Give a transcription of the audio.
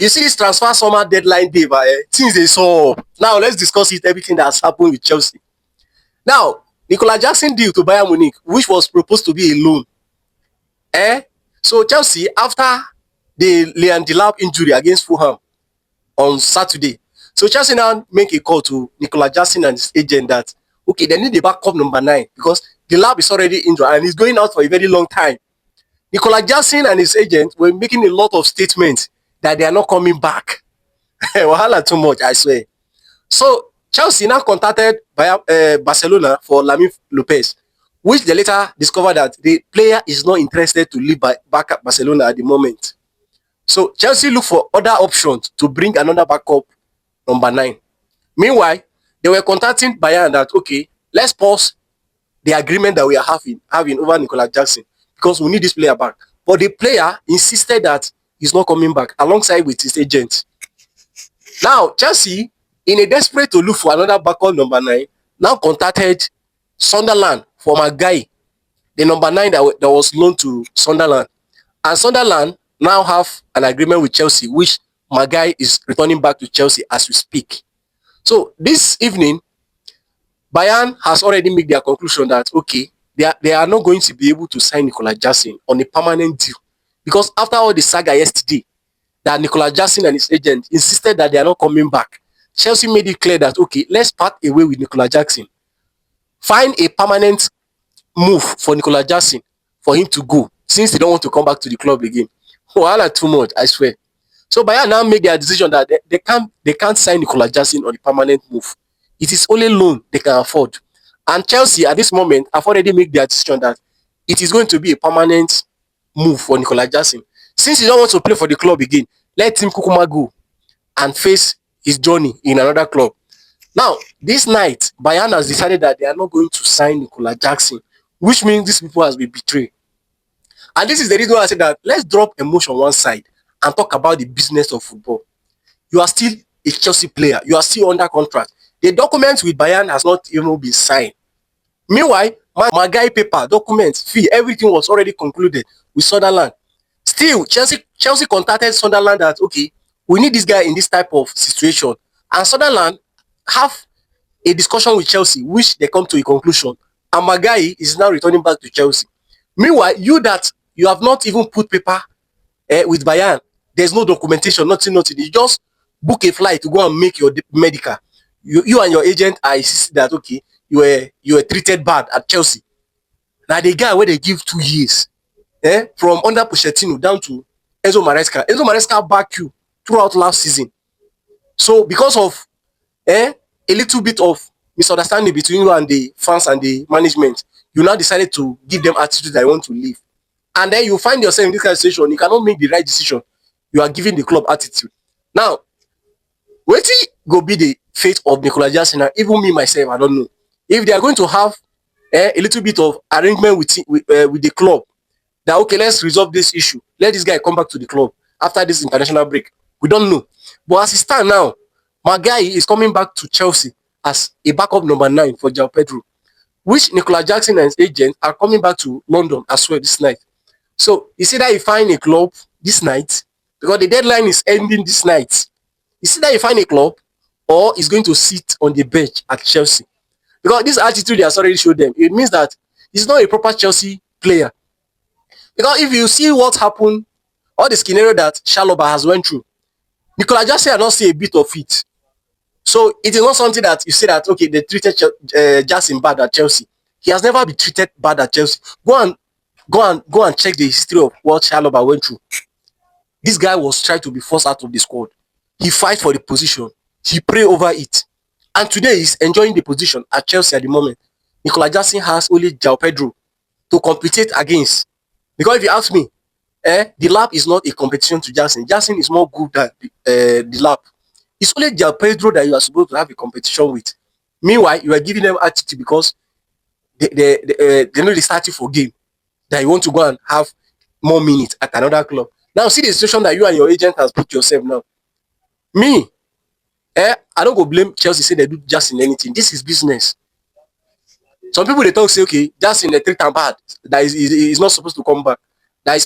You see this transfer summer deadline day, but things they saw. Now let's discuss it. Everything that's happened with Chelsea. Now, Nicolas Jackson deal to Bayern Munich, which was proposed to be a loan. Eh? So Chelsea, after the Leon Delap injury against Fulham on Saturday, so Chelsea now make a call to Nicolas Jackson and his agent that okay, they need the backup number 9 because Delap is already injured and he's going out for a very long time. Nicolas Jackson and his agent were making a lot of statements that they are not coming back. Wahala too much, I swear. So Chelsea now contacted Barcelona for Lamine Lopez, which they later discovered that the player is not interested to leave back at Barcelona at the moment. So Chelsea look for other options to bring another backup number 9. Meanwhile, they were contacting Bayern that okay, let's pause the agreement that we are having over Nicolas Jackson because we need this player back. But the player insisted that he's not coming back alongside with his agent. Now, Chelsea, in a desperate to look for another backup number 9, now contacted Sunderland for my guy, the number 9 that was loaned to Sunderland. And Sunderland now have an agreement with Chelsea, which my guy is returning back to Chelsea as we speak. So this evening, Bayern has already made their conclusion that, okay, they are not going to be able to sign Nicolas Jackson on a permanent deal. Because after all the saga yesterday, that Nicolas Jackson and his agent insisted that they are not coming back, Chelsea made it clear that, okay, let's part away with Nicolas Jackson. Find a permanent move for Nicolas Jackson for him to go, since they don't want to come back to the club again. Wahala too much, I swear. So Bayern now make their decision that they can't sign Nicolas Jackson on a permanent move. It is only loan they can afford. And Chelsea at this moment have already made their decision that it is going to be a permanent move for Nicolas Jackson. Since he don't want to play for the club again, let him kukuma go and face his journey in another club. Now, this night, Bayern has decided that they are not going to sign Nicolas Jackson, which means these people has been betrayed. And this is the reason why I said that let's drop emotion one side and talk about the business of football. You are still a Chelsea player. You are still under contract. The documents with Bayern has not even been signed. Meanwhile, my guy paper, documents, fee, everything was already concluded with Sunderland. Still, Chelsea contacted Sunderland that, okay, we need this guy in this type of situation. And Sunderland have a discussion with Chelsea, which they come to a conclusion. And my guy is now returning back to Chelsea. Meanwhile, you have not even put paper with Bayern. There's no documentation, nothing. You just book a flight to go and make your medical. You and your agent are insisting that, okay, you were treated bad at Chelsea. Now the guy where they give 2 years, from under Pochettino down to Enzo Maresca back you throughout last season. So because of a little bit of misunderstanding between you and the fans and the management, you now decided to give them attitude that you want to leave. And then you find yourself in this kind of situation, you cannot make the right decision. You are giving the club attitude. Now, what will be the fate of Nicolas Jackson? Even me myself, I don't know. If they are going to have a little bit of arrangement with the club, that okay, let's resolve this issue. Let this guy come back to the club after this international break. We don't know. But as it stands now, my guy is coming back to Chelsea as a backup number 9 for João Pedro, which Nicolas Jackson and his agent are coming back to London as well this night. So you see that you find a club this night, because the deadline is ending this night. You see that you find a club, or he's going to sit on the bench at Chelsea. Because this attitude he has already showed them, it means that he's not a proper Chelsea player. Because if you see what happened, all the scenario that Chalobah has went through, Nicolas Jackson has not seen a bit of it. So it is not something that you say that, okay, they treated Jackson bad at Chelsea. He has never been treated bad at Chelsea. Go and check the history of what Chalobah went through. This guy was trying to be forced out of the squad. He fight for the position. He pray over it. And today he's enjoying the position at Chelsea at the moment. Nicolas Jackson has only João Pedro to compete against. Because if you ask me, the lap is not a competition to Jackson. Jackson is more good than the lap. It's only João Pedro that you are supposed to have a competition with. Meanwhile, you are giving them attitude because they know they started for game. That you want to go and have more minutes at another club. Now see the situation that you and your agent has put yourself now. Me, I don't go blame Chelsea say they do Jackson anything. This is business. Some people they talk say, okay, Jackson they treat him bad. That is not supposed to come back. That is